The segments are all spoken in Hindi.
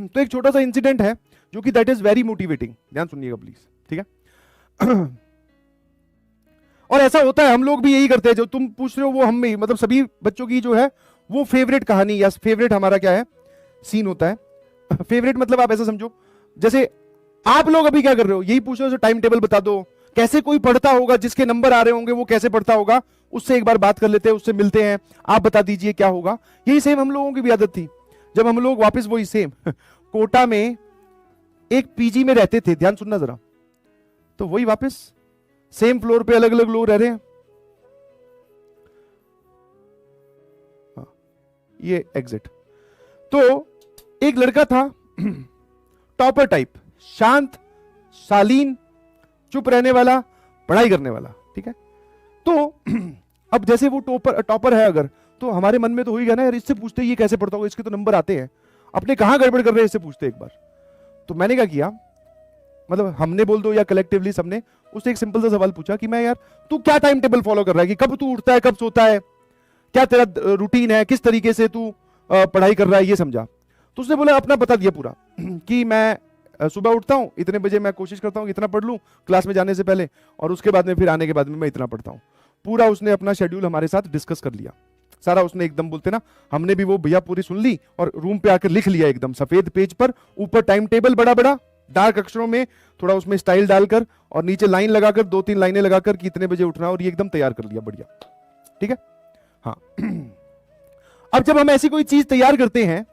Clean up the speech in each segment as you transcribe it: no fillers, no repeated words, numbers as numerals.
तो एक छोटा सा इंसिडेंट है जो कि दैट इज वेरी मोटिवेटिंग, ध्यान सुनिएगा प्लीज, ठीक है। और ऐसा होता है, हम लोग भी यही करते हैं, जो तुम पूछ रहे हो वो हम भी, मतलब सभी बच्चों की जो है वो फेवरेट कहानी या फेवरेट हमारा क्या है, सीन होता है। फेवरेट मतलब आप ऐसा समझो, जैसे आप लोग अभी क्या कर रहे हो, यही पूछ रहे हो टाइम टेबल बता दो, कैसे कोई पढ़ता होगा, जिसके नंबर आ रहे होंगे वो कैसे पढ़ता होगा, उससे एक बार बात कर लेते हैं, उससे मिलते हैं, आप बता दीजिए क्या होगा। यही सेम हम लोगों की भी आदत थी, जब हम लोग वापस वही सेम कोटा में एक पीजी में रहते थे, ध्यान सुनना जरा, तो वही वापस सेम फ्लोर पे अलग अलग लोग रह रहे हैं। ये एग्जिट, तो एक लड़का था टॉपर टाइप, शांत, शालीन, चुप रहने वाला, पढ़ाई करने वाला, ठीक है। तो अब जैसे वो टॉपर है अगर, तो हमारे मन में तो हो ही गया ना यार, इससे पूछते ये कैसे पढ़ता होगा, इसके तो नंबर आते हैं, अपने कहां गड़बड़ कर रहे हैं इससे पूछते एक बार। तो मैंने क्या किया, मतलब हमने बोल दो या कलेक्टिवली सबने उससे एक सिंपल सा सवाल पूछा कि मैं यार तू क्या टाइम टेबल फॉलो कर रहा है, कि कब तू उठता है, कब सोता है, क्या तेरा रूटीन है, किस तरीके से तू पढ़ाई कर रहा है, ये समझा। तो उसने बोला अपना बता दिया पूरा कि मैं सुबह उठता हूँ इतने बजे, मैं कोशिश करता हूँ इतना पढ़ लूँ क्लास में जाने से पहले, और उसके बाद में फिर आने के बाद में मैं इतना पढ़ता हूँ। पूरा उसने अपना शेड्यूल हमारे साथ डिस्कस कर लिया सारा, उसने एकदम बोलते ना, हमने भी वो भैया पूरी सुन ली और रूम पे आकर लिख लिया एकदम सफेद पेज पर, ऊपर टाइम टेबल बड़ा बड़ा डार्क अक्षरों में, थोड़ा उसमें स्टाइल डालकर, और नीचे लाइन लगाकर 2-3 लाइनें लगाकर कि इतने बजे उठना, और ये एकदम तैयार कर लिया बढ़िया, ठीक है। हाँ अब जब हम ऐसी कोई चीज तैयार करते हैं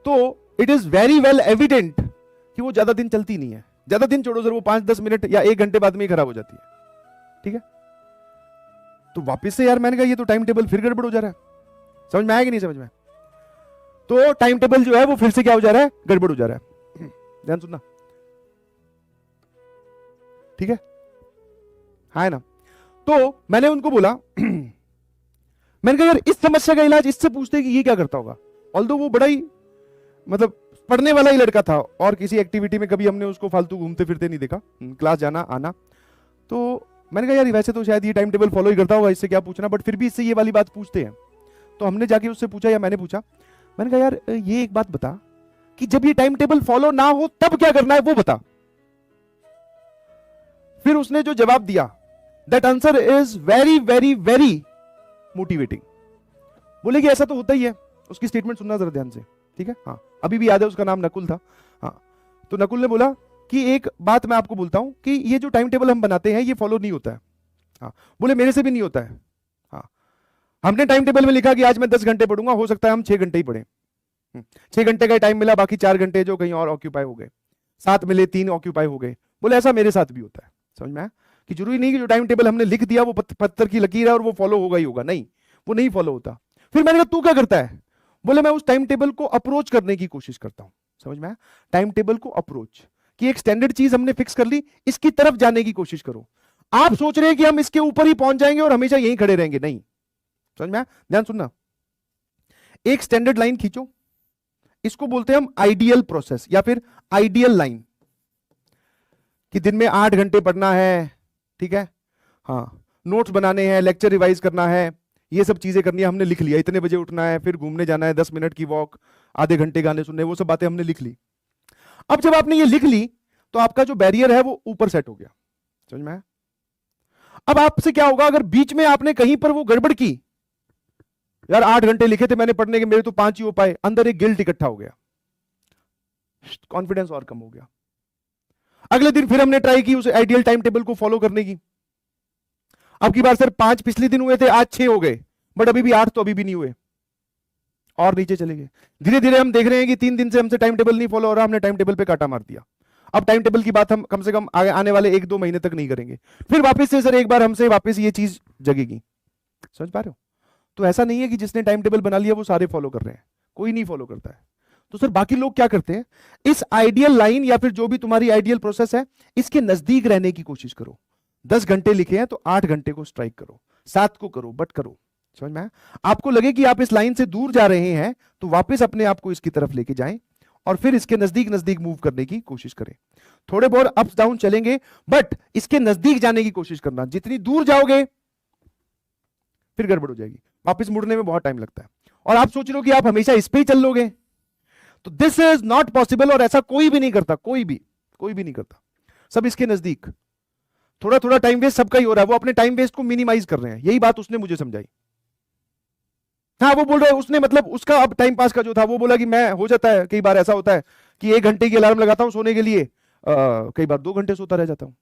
तो it is very well evident कि वो ज्यादा दिन चलती नहीं है, ज्यादा दिन छोड़ो सर, वो 5-10 मिनट या 1 घंटे बाद में ही खराब हो जाती है, ठीक है। तो वापस से यार मैंने कहा ये तो टाइम टेबल फिर गड़बड़ हो जा रहा है, समझ में आया कि नहीं समझ में, तो टाइम टेबल जो है वो फिर से क्या हो जा रहा है, गड़बड़ हो जा रहा है, ध्यान सुनना, ठीक है, हाँ ना। तो मैंने उनको बोला मैंने कहा यार इस समस्या का इलाज इससे पूछते कि ये क्या करता होगा, ऑल्दो वो बड़ा ही मतलब पढ़ने वाला ही लड़का था, और किसी एक्टिविटी में कभी हमने उसको फालतू घूमते फिरते नहीं देखा, क्लास जाना आना। तो मैंने कहा यार वैसे तो शायद ये टाइम टेबल फॉलो ही करता होगा, इससे क्या पूछना, बट फिर भी इससे ये वाली बात पूछते हैं। तो हमने जाके उससे पूछा, या मैंने पूछा, मैंने कहा यार ये एक बात बता कि जब ये टाइम टेबल फॉलो ना हो तब क्या करना है वो बता। फिर उसने जो जवाब दिया, that answer is very very very motivating. बोले कि ऐसा तो होता ही है, उसकी स्टेटमेंट सुनना जरा ध्यान से, ठीक है। हाँ अभी भी याद है, उसका नाम नकुल था। हाँ तो नकुल ने बोला कि एक बात मैं आपको बोलता हूं कि ये जो टाइम टेबल हम बनाते हैं ये फॉलो नहीं होता है। हाँ बोले मेरे से भी नहीं होता है। हाँ हमने टाइम टेबल में लिखा कि आज मैं 10 घंटे पढ़ूंगा, हो सकता है हम 6 घंटे ही पढ़े, 6 घंटे का टाइम मिला, बाकी 4 घंटे जो कहीं और ऑक्यूपाई हो गए, 7 मिले 3 ऑक्यूपाई हो गए। बोले ऐसा मेरे साथ भी होता है। समझ में आया कि जरूरी नहीं कि जो टाइम टेबल हमने लिख दिया वो पत्थर की लकीर है और वो फॉलो होगा ही होगा, नहीं वो नहीं फॉलो होता। फिर मैंने कहा तू क्या करता है, बोले मैं उस टाइम टेबल को अप्रोच करने की कोशिश करता हूं। समझ में आया, टाइम टेबल को अप्रोच, कि एक स्टैंडर्ड चीज हमने फिक्स कर ली, इसकी तरफ जाने की कोशिश करो। आप सोच रहे हैं कि हम इसके ऊपर ही पहुंच जाएंगे और हमेशा यहीं खड़े रहेंगे, नहीं। समझ में आया, ध्यान सुनना, एक स्टैंडर्ड लाइन खींचो, इसको बोलते हैं हम आइडियल प्रोसेस या फिर आइडियल लाइन, कि दिन में 8 घंटे पढ़ना है, ठीक है, हाँ नोट्स बनाने हैं, लेक्चर रिवाइज करना है, ये सब चीजें करनी है, हमने लिख लिया, इतने बजे उठना है, फिर घूमने जाना है, 10 मिनट की वॉक, आधे घंटे गाने सुनने, वो सब बातें हमने लिख ली। अब जब आपने ये लिख ली तो आपका जो बैरियर है वो ऊपर सेट हो गया। समझ में आया, अब आपसे क्या होगा अगर बीच में आपने कहीं पर वो गड़बड़ की, यार 8 घंटे लिखे थे मैंने पढ़ने के, मेरे तो 5 ही हो पाए, अंदर एक गिल्ट इकट्ठा हो गया, कॉन्फिडेंस और कम हो गया। अगले दिन फिर हमने ट्राई की उस आइडियल टाइम टेबल को फॉलो करने की, अब की बार सर 5 पिछले दिन हुए थे, आज 6 हो गए, बट अभी भी 8 तो अभी भी नहीं हुए, और नीचे चले गए। धीरे धीरे हम देख रहे हैं कि 3 दिन से हमसे टाइम टेबल नहीं फॉलो हो रहा, हमने टाइम टेबल पे काटा मार दिया। अब टाइम टेबल की बात हम कम से कम आने वाले 1-2 महीने तक नहीं करेंगे, फिर वापस से सर एक बार हमसे वापस ये चीज जगेगी। समझ पा रहे हो, तो ऐसा नहीं है कि जिसने टाइम टेबल बना लिया वो सारे फॉलो कर रहे हैं, कोई नहीं फॉलो करता है। तो सर बाकी लोग क्या करते हैं, इस आइडियल लाइन या फिर जो भी तुम्हारी आइडियल प्रोसेस है इसके नजदीक रहने की कोशिश करो। 10 घंटे लिखे हैं तो 8 घंटे को स्ट्राइक करो, 7 को करो, बट करो। समझ में आया, आपको लगे कि आप इस लाइन से दूर जा रहे हैं तो वापस अपने आप को इसकी तरफ लेके जाएं और फिर इसके नजदीक नजदीक मूव करने की कोशिश करें। थोड़े बहुत अप्स डाउन चलेंगे बट इसके नजदीक जाने की कोशिश करना, जितनी दूर जाओगे फिर गड़बड़ हो जाएगी, वापस मुड़ने में बहुत टाइम लगता है। और आप सोच रहे हो कि आप हमेशा इस पे ही चल लोगे तो दिस इज नॉट पॉसिबल, और ऐसा कोई भी नहीं करता, कोई भी नहीं करता। सब इसके नजदीक थोड़ा थोड़ा टाइम वेस्ट सबका ही हो रहा है, वो अपने टाइम वेस्ट को मिनिमाइज कर रहे हैं। यही बात उसने मुझे समझाई। हाँ, वो बोल रहा है उसने, मतलब उसका अब टाइम पास का जो था, वो बोला कि मैं, हो जाता है कई बार ऐसा होता है कि 1 घंटे की अलार्म लगाता हूं सोने के लिए, कई बार 2 घंटे सोता रह जाता हूं।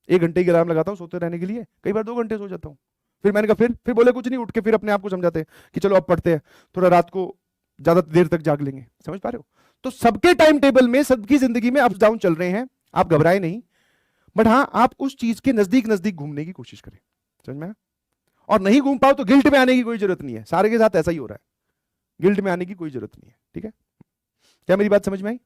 1 घंटे की अलार्म लगाता हूं सोते रहने के लिए, कई बार 2 घंटे सो जाता हूं। फिर मैंने कहा, फिर बोले कुछ नहीं, उठ के फिर अपने आप को समझाते हैं कि चलो अब पढ़ते हैं, थोड़ा रात को ज्यादा देर तक जाग लेंगे। समझ पा रहे हो? तो सबके टाइम टेबल में, सबकी जिंदगी में अप्स डाउन चल रहे हैं, आप घबराए नहीं। बट हाँ, आप उस चीज के नजदीक नजदीक घूमने की कोशिश करें। समझ में आया? और नहीं घूम पाओ तो गिल्ट में आने की कोई जरूरत नहीं है, सारे के साथ ऐसा ही हो रहा है, गिल्ट में आने की कोई जरूरत नहीं है। ठीक है? क्या मेरी बात समझ में आई?